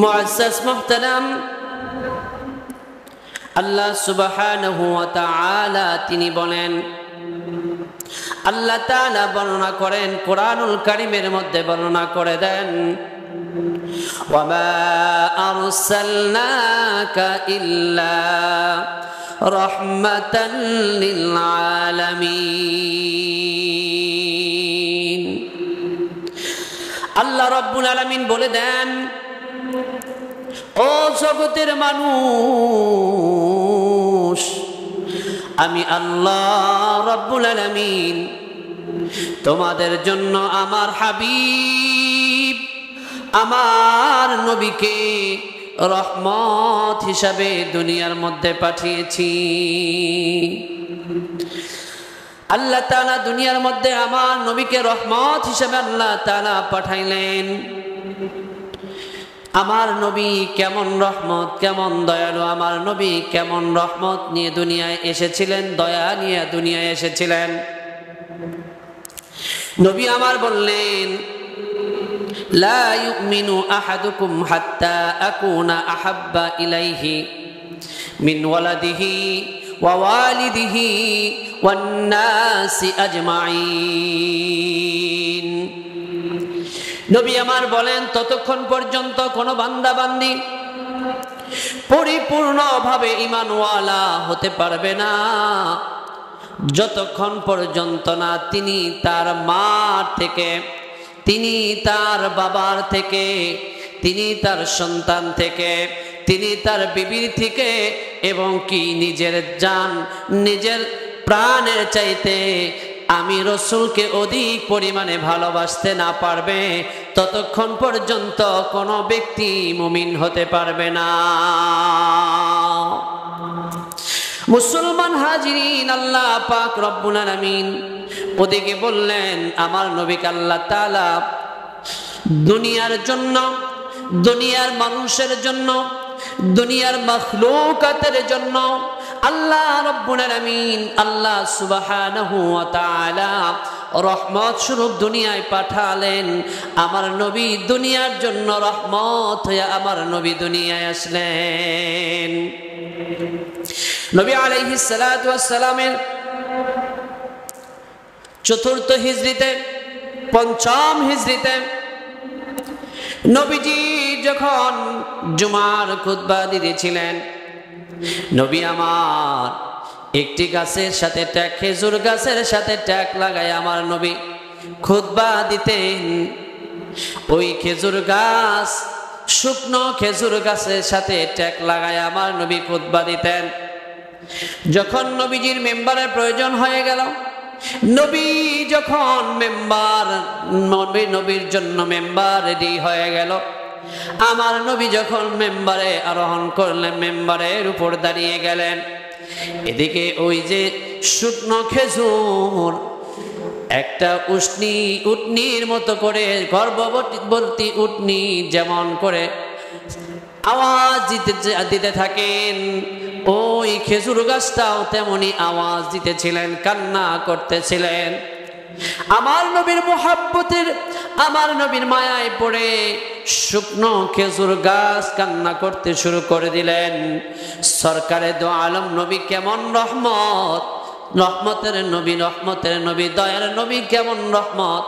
মুআজ্জাজ মুহতারাম, আল্লাহ সুবহানাহু ওয়া তাআলা তিনি বলেন, আল্লাহ তাআলা বর্ণনা করেন, কোরআনুল কারীমের মধ্যে বর্ণনা করে দেন, ওয়া মা আরসালনাকা ইল্লা রাহমাতাল লিল আলামিন। আল্লাহ রাব্বুল আলামিন বলে দেন, ও জগতের মানুষ, আমি আল্লাহ রাব্বুল আলামিন তোমাদের জন্য আমার হাবিব, আমার নবীকে রহমত হিসাবে দুনিয়ার মধ্যে পাঠিয়েছি। আল্লাহ তাআলা দুনিয়ার মধ্যে আমার নবীকে রহমত হিসাবে আল্লাহ তাআলা পাঠাইলেন। আমার নবী কেমন রহমত, কেমন দয়ালু, আমার নবী কেমন রহমত নিয়ে দুনিয়ায় এসেছিলেন, দয়া নিয়ে দুনিয়ায় এসেছিলেন। নবী আমার বললেন, লা ইউমিনু আহাদুকুম হাত্তা আকুনা আহাব্বা ইলাইহি মিন ওয়ালাদিহি ওয়া ওয়ালিদিহি ওয়ান নাসি আজমাইন। নবী আমার বলেন, ততক্ষণ পর্যন্ত কোনো বান্দা বান্দি পরিপূর্ণভাবে ঈমানওয়ালা হতে পারবে না, যতক্ষণ পর্যন্ত না তিনি তার মা থেকে, তিনি তার বাবার থেকে, তিনি তার সন্তান থেকে, তিনি তার বিবির থেকে, এবং কি নিজের জান, নিজের প্রাণের চাইতে আমি রসুলকে অধিক পরিমাণে ভালোবাসতে না পারবে, ততক্ষণ পর্যন্ত কোনো ব্যক্তি মুমিন হতে পারবে না। মুসলমান হাজিরিন, আল্লাহ পাক রব্বুল আলামিন ওদিকে বললেন, আমার নবীকে আল্লাহ তাআলা দুনিয়ার জন্য, দুনিয়ার মানুষের জন্য, দুনিয়ার মাখলুকাতের জন্য আল্লাহ রব্বুল আলামিন, আল্লাহ সুবহানাহু ওয়া তাআলা রহমত স্বরূপ দুনিয়ায় পাঠালেন। আমার নবী দুনিয়ার জন্য রহমত হয়ে আমার নবী দুনিয়ায় আসলেন। নবী আলাইহিস সালাতু ওয়াস সালামের চতুর্থ হিজরিতে, পঞ্চম হিজরিতে নবীজি যখন জুমার খুতবা দিতেছিলেন, নবী আমার একটি গাছের সাথে ট্যাগ, খেজুর গাছের সাথে ট্যাগ লাগায় আমার নবী খুতবা দিতেন। ওই খেজুর গাছ, শুকনো খেজুর গাছের সাথে ট্যাগ লাগায় আমার নবী খুতবা দিতেন। যখন নবীজির মেম্বারের প্রয়োজন হয়ে গেল, নবী যখন মেম্বার, নবীর জন্য মেম্বার রেডি হয়ে গেল, আমার নবী যখন মেম্বারে আরোহণ করলেন, মেম্বারের উপর দাঁড়িয়ে গেলেন, এদিকে ওই যে শুকনো খেজুর একটা উটনির মতো করে, গর্ভবতী উটনি যেমন করে আওয়াজ দিতে থাকেন, ওই খেজুর গাছটাও তেমনি আওয়াজ দিতেছিলেন, কান্না করতেছিলেন। আমার নবীর মুহাব্বতের, আমার নবীর মায়ায় পড়ে শুকনো খেজুর গাছ কান্না করতে শুরু করে দিলেন। সরকারে দো আলম নবী কেমন রহমত, রহমতের নবী, রহমতের নবী, দয়ার নবী কেমন রহমত।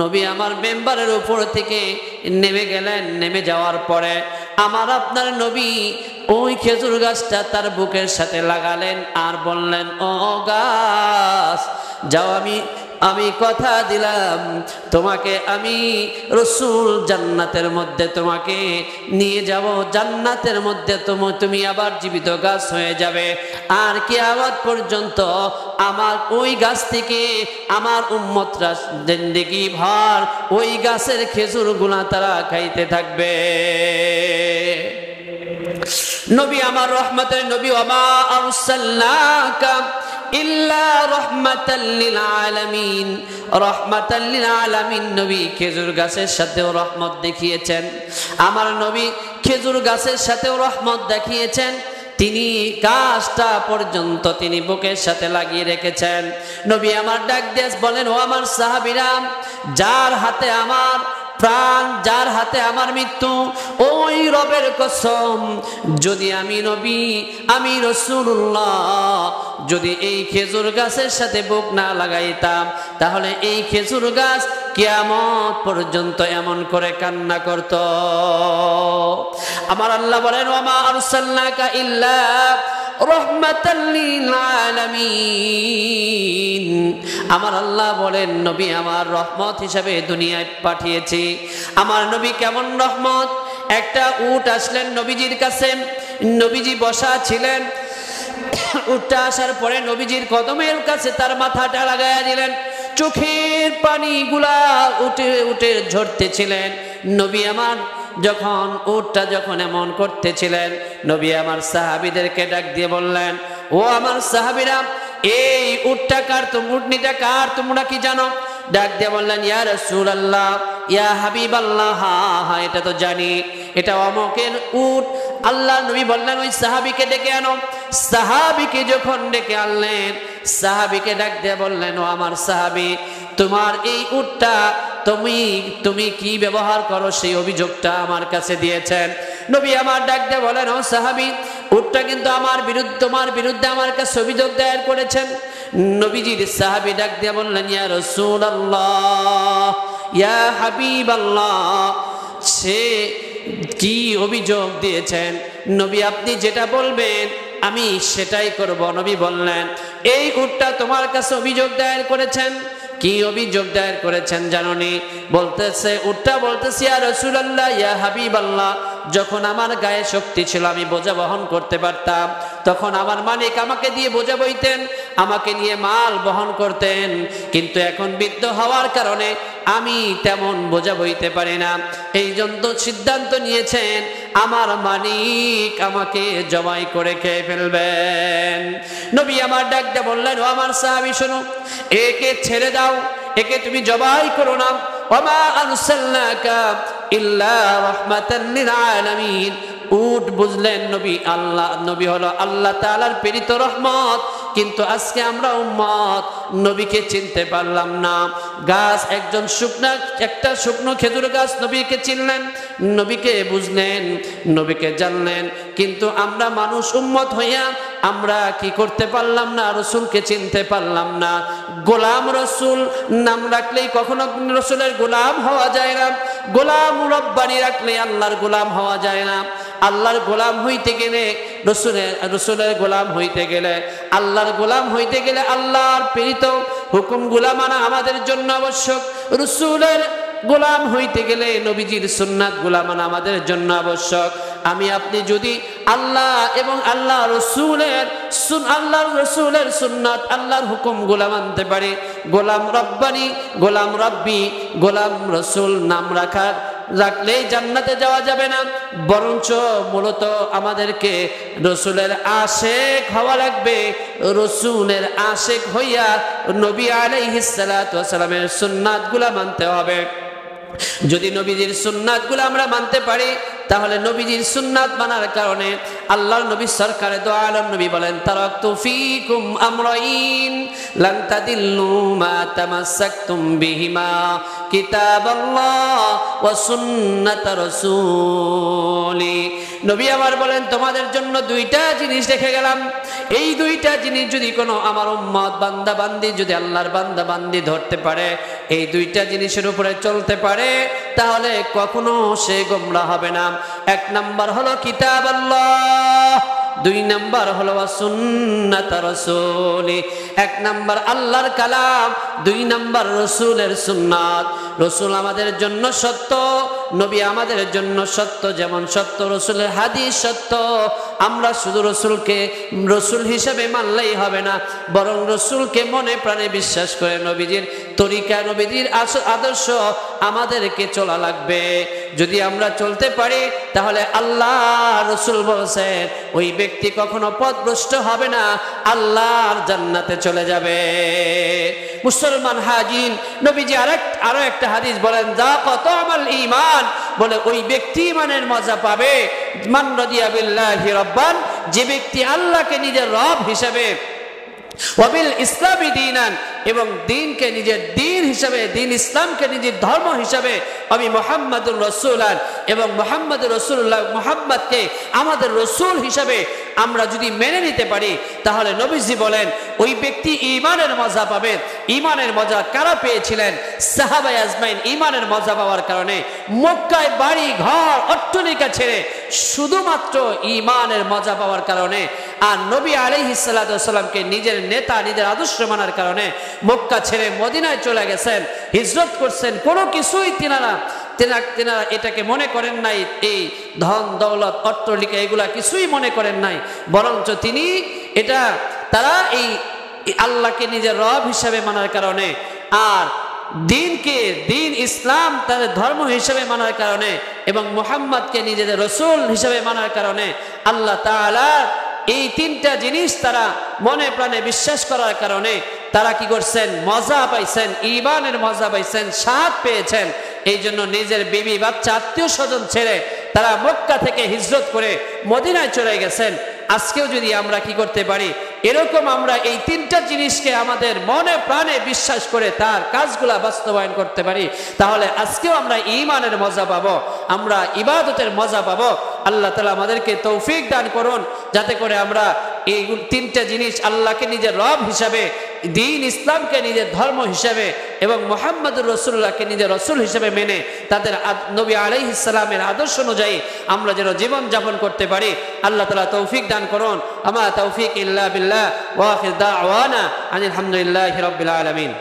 নবী আমার মেম্বারের উপর থেকে নেমে গেলেন। নেমে যাওয়ার পরে আমার আপনার নবী ওই খেজুর গাছটা তার বুকের সাথে লাগালেন আর বললেন, ও গাছ যাও, আমি কথা দিলাম তোমাকে, আমি রসুল জান্নাতের মধ্যে তোমাকে নিয়ে যাব, জান্নাতের মধ্যে তুমি আবার জীবিত গাছ হয়ে যাবে। আর কিয়ামত পর্যন্ত আমার ওই গাছ থেকে আমার উম্মতরা জিন্দেগি ভর ওই গাছের খেজুর গুলা তারা খাইতে থাকবে। নবী আমার রহমতের নবী, ওয়ামা আরসালনাকা ইল্লা রাহমাতাল লিল আলামিন, রাহমাতাল লিল আলামিন। নবী খেজুর গাছের সাথেও রহমত দেখিয়েছেন, আমার নবী খেজুর গাছের সাথেও রহমত দেখিয়েছেন। তিনি গাছটা পর্যন্ত তিনি বুকের সাথে লাগিয়ে রেখেছেন। নবী আমার ডাক দিয়ে বলেন, ও আমার সাহাবীরা, যার হাতে আমার প্রাণ যার হাতে আমার মৃত্যু, ওই রবের কসম, যদি আমি নবী, আমি রাসূলুল্লাহ, যদি এই খেজুর গাছের সাথে বুক না লাগাইতাম, তাহলে এই খেজুর গাছ কিয়ামত পর্যন্ত এমন করে কান্না করত। আমার আল্লাহ বলেন, ওয়ামা আরসালনাকা ইল্লা রাহমাতাল লিল আলামিন। আমার আল্লাহ বলেন, নবী আমার রহমত হিসাবে দুনিয়ায় পাঠিয়েছি। আমার নবী কেমন রহমত? একটা উট আসলেন নবীজির কাছে, নবীজি বসা ছিলেন, উটটা আসার পরে নবীজির কদমের কাছে তার মাথাটা লাগাইয়া দিলেন, চোখের পানিগুলা উঠে উঠে ঝরতেছিলেন। নবী আমার যখন উটটা যখন এমন করতেছিলেন, নবী আমার সাহাবীদেরকে ডাক দিয়ে বললেন, ও আমার সাহাবীরা, এই উটটা কার? উটনিটা কার তোমরা কি জানো? ডাক দিয়ে বললেন, ইয়া রাসূলুল্লাহ, ইয়া হাবিবাল্লাহ, হ্যাঁ এটা তো জানি, এটা অমুকের উট। আল্লাহ নবী বললেন, ওই সাহাবীকে ডেকে আনো। সাহাবীকে যখন ডেকে আনলেন, সাহাবীকে ডাক দিয়ে বললেন, ও আমার সাহাবী, তোমার এই উটটা তুমি কি ব্যবহার করো সেই অভিযোগটা আমার কাছে দিয়েছেন। নবী আমার ডাক দিয়ে বলেন, ও সাহাবী, উটটা কিন্তু তোমার বিরুদ্ধে আমার কাছে অভিযোগ দায়ের করেছেন। নবীজির সাহাবী ডাক দিয়ে বললেন, ইয়া রাসূলুল্লাহ, ইয়া হাবিবাল্লাহ, সে কি অভিযোগ দিয়েছেন? নবী আপনি যেটা বলবেন আমি সেটাই করব। নবী বললেন, এই উটটা তোমার কাছে অভিযোগ দায়ের করেছেন। কি অভিযোগ দায়ের করেছেন জানোনি? বলতেছে, উটটা বলতেছে, ইয়া রাসূলুল্লাহ, ইয়া হাবিবাল্লাহ, যখন আমার গায়ে শক্তি ছিল, আমি বোঝা বহন করতে পারতাম, তখন আমার মালিক আমাকে দিয়ে বোঝা বইতেন, আমাকে নিয়ে মাল বহন করতেন, কিন্তু এখন বৃদ্ধ হওয়ার কারণে আমি তেমন বোঝা বইতে পারি না। এই জন্য সিদ্ধান্ত নিয়েছেন আমার মালিক আমাকে জবাই করে খেয়ে ফেলবেন। নবী আমার ডাক দিয়ে বললেন, ও আমার সাহাবী শোনো, একে ছেড়ে দাও, একে তুমি জবাই করো না। ওমা আরসালনাকা ইল্লা রাহমাতাল লিল আলামিন। উট বুঝলেন নবী হলো আল্লাহ তাআলার প্রেরিত রহমত, কিন্তু আজকে আমরা উম্মত নবীকে চিনতে পারলাম না। গাছ একটা শুকনো খেজুর গাছ নবীকে চিনলেন, নবীকে বুঝলেন, নবীকে জানলেন, কিন্তু আমরা মানুষ উম্মত হইয়া আমরা কি করতে পারলাম না? রসুলকে চিনতে পারলাম না। গোলাম রসুল নাম রাখলেই কখনো রসুলের গোলাম হওয়া যায় না। গোলাম রব্বানি রাখলে আল্লাহর গোলাম হওয়া যায় না। আল্লাহর গোলাম হইতে গেলে রসুলের গোলাম হইতে গেলে, আল্লাহর গোলাম হইতে গেলে আল্লাহর প্রেরিত হুকুমগুলা মানা আমাদের জন্য আবশ্যক। রসুলের গোলাম হইতে গেলে নবীজির সুন্নাত গুলা মানা আমাদের জন্য আবশ্যক। আমি আপনি যদি আল্লাহ এবং আল্লাহর রসুলের সুন্নাত, আল্লাহর হুকুমগুলা মানতে পারি, গোলাম রব্বানি, গোলাম রব্বি, গোলাম রসুল নাম রাখলেই জান্নাতে যাওয়া যাবে না, বরঞ্চ মূলত আমাদেরকে রসুলের আশেক হওয়া লাগবে। রসুলের আশেক হইয়া নবী আলাইহিস সালাতু ওয়াস সালামের সুন্নাতগুলা মানতে হবে। যদি নবীজির সুন্নাতগুলো আমরা মানতে পারি, তাহলে নবীজির সুন্নাত মানার কারণে আল্লাহর নবী সরকারে দো আলম নবী বলেন, তারাকতু ফীকুম আমরাইন লান তাদিল্লু মা তামাসসাকতুম বিহিমা কিতাবাল্লাহ ওয়া সুন্নাত রাসূলি। নবী আমার বলেন, তোমাদের জন্য দুইটা জিনিস রেখে গেলাম, এই দুইটা জিনিস যদি কোনো আমার উম্মত বান্দা বান্দি, যদি আল্লাহর বান্দা বান্দি ধরতে পারে, এই দুইটা জিনিসের উপরে চলতে পারে, তাহলে কখনো সে গোমরাহ হবে না। এক নাম্বার হলো কিতাব আল্লাহ, দুই নাম্বার হলো সুন্নাত রাসূলি। এক নাম্বার আল্লাহর কালাম, দুই নাম্বার রসুলের সুন্নাত। রসুল আমাদের জন্য সত্য, নবী আমাদের জন্য সত্য, যেমন সত্য রসুলের হাদিস সত্য। আমরা শুধু রসুলকে রসুল হিসেবে মানলেই হবে না, বরং রসুলকে মনে প্রাণে বিশ্বাস করে নবীজির তরিকা, নবীজির আদর্শ আমাদেরকে চলা লাগবে। যদি আমরা চলতে পারি, তাহলে আল্লাহ রসুল বলছেন ওই ব্যক্তি কখনো পথভ্রষ্ট হবে না, আল্লাহর জান্নাতে চলে যাবে। মুসলমান হাজিন, নবীজি আরো একটা হাদিস বলেন, যা কত আমাল ঈমান, বলে ওই ব্যক্তি ইমানের মজা পাবে, মান রাদিয়া বিল্লাহি রাব্বান, যে ব্যক্তি আল্লাহকে নিজের রব হিসেবে, ওয়াবিল ইসলামি দীনান, এবং দিনকে নিজের দিন হিসাবে, দিন ইসলামকে নিজের ধর্ম হিসাবে আমি মুহাম্মাদুর রাসূলুল্লাহ এবং মুহাম্মাদুর রাসূলুল্লাহ মুহাম্মদকে আমাদের রাসূল হিসাবে আমরা যদি মেনে নিতে পারি, তাহলে নবীজি বলেন ওই ব্যক্তি ঈমানের মজা পাবে। ঈমানের মজা কারা পেয়েছিলেন? সাহাবায়ে আজমাইন ঈমানের মজা পাওয়ার কারণে মক্কায় বাড়ি ঘর অট্টালিকা ছেড়ে শুধুমাত্র ঈমানের মজা পাওয়ার কারণে, আর নবী আলাইহিস সালাতু ওয়াস সালামকে নিজের নেতা, নিজের আদর্শ মানার কারণে মক্কা ছেড়ে মদিনায় চলে গেছেন, হিজরত করছেন। কোনো কিছুই তিনারা এটাকে মনে করেন নাই, এই ধন দৌলত অট্টালিকা এগুলা কিছুই মনে করেন নাই, বরঞ্চ তিনি তারা এই আল্লাহকে নিজের রব হিসাবে মানার কারণে আর দিন ইসলাম তাদের ধর্ম হিসেবে মানার কারণে এবং মুহাম্মদকে নিজেদের রসুল হিসেবে মানার কারণে আল্লাহ তাআলা এই তিনটা জিনিস তারা মনে প্রাণে বিশ্বাস করার কারণে তারা কি করছেন? মজা পাইছেন, ঈমানের মজা পাইছেন, স্বাদ পেয়েছেন। এই জন্য নিজের বিবি বাচ্চা আত্মীয় স্বজন ছেড়ে তারা মক্কা থেকে হিজরত করে মদিনায় চলে গেছেন। আজকেও যদি আমরা কি করতে পারি, এরকম আমরা এই তিনটা জিনিসকে আমাদের মনে প্রাণে বিশ্বাস করে তার কাজগুলা বাস্তবায়ন করতে পারি, তাহলে আজকেও আমরা ঈমানের মজা পাবো, আমরা ইবাদতের মজা পাবো। আল্লাহ তাআলা আমাদেরকে তৌফিক দান করুন যাতে করে আমরা এই তিনটা জিনিস, আল্লাহকে নিজের রব হিসাবে, দিন ইসলামকে নিজের ধর্ম হিসাবে এবং মুহাম্মদুর রাসূলুল্লাহকে নিজের রাসূল হিসাবে মেনে তাদের নবী আলাইহিস সালামের আদর্শ অনুযায়ী আমরা যেন জীবন যাপন করতে পারি। আল্লাহ তাআলা তৌফিক দান করুন। আমা তৌফিক ইল্লা বিল্লাহ ওয়া আখির দাওয়ানা আনিল হামদুলিল্লাহি রাব্বিল আলামিন।